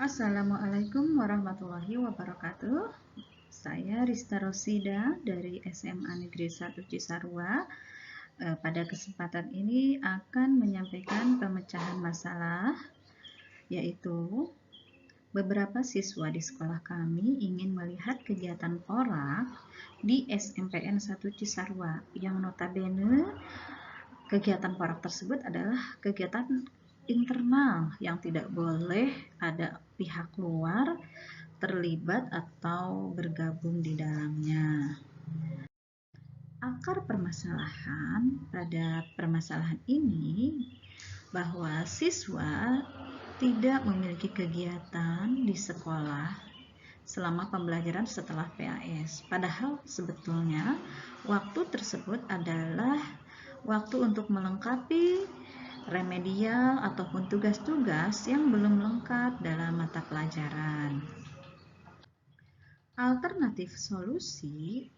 Assalamualaikum warahmatullahi wabarakatuh. Saya Rista Rosida dari SMA Negeri 1 Cisarua. Pada kesempatan ini akan menyampaikan pemecahan masalah, yaitu beberapa siswa di sekolah kami ingin melihat kegiatan porak di SMPN 1 Cisarua, yang notabene kegiatan porak tersebut adalah kegiatan internal yang tidak boleh ada pihak luar terlibat atau bergabung di dalamnya. Akar permasalahan pada permasalahan ini bahwa siswa tidak memiliki kegiatan di sekolah selama pembelajaran setelah PAS. Padahal sebetulnya waktu tersebut adalah waktu untuk melengkapi remedial ataupun tugas-tugas yang belum lengkap dalam mata pelajaran. Alternatif solusi,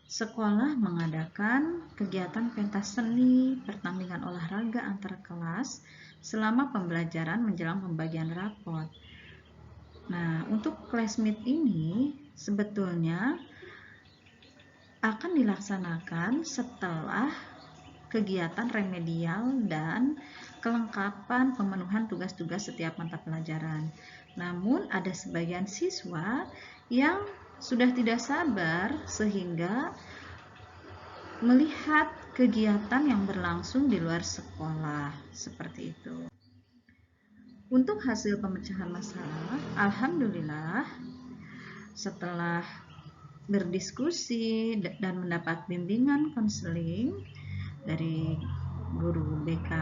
sekolah mengadakan kegiatan pentas seni, pertandingan olahraga antar kelas selama pembelajaran menjelang pembagian rapot. Nah, untuk classmeet ini sebetulnya akan dilaksanakan setelah kegiatan remedial dan kelengkapan pemenuhan tugas-tugas setiap mata pelajaran. Namun ada sebagian siswa yang sudah tidak sabar sehingga melihat kegiatan yang berlangsung di luar sekolah, seperti itu. Untuk hasil pemecahan masalah, alhamdulillah setelah berdiskusi dan mendapat bimbingan konseling dari guru BK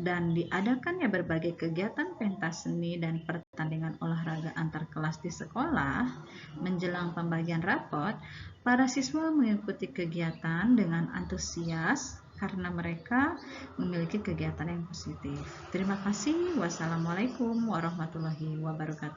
dan diadakannya berbagai kegiatan pentas seni dan pertandingan olahraga antar kelas di sekolah menjelang pembagian rapot, para siswa mengikuti kegiatan dengan antusias karena mereka memiliki kegiatan yang positif. Terima kasih. Wassalamualaikum warahmatullahi wabarakatuh.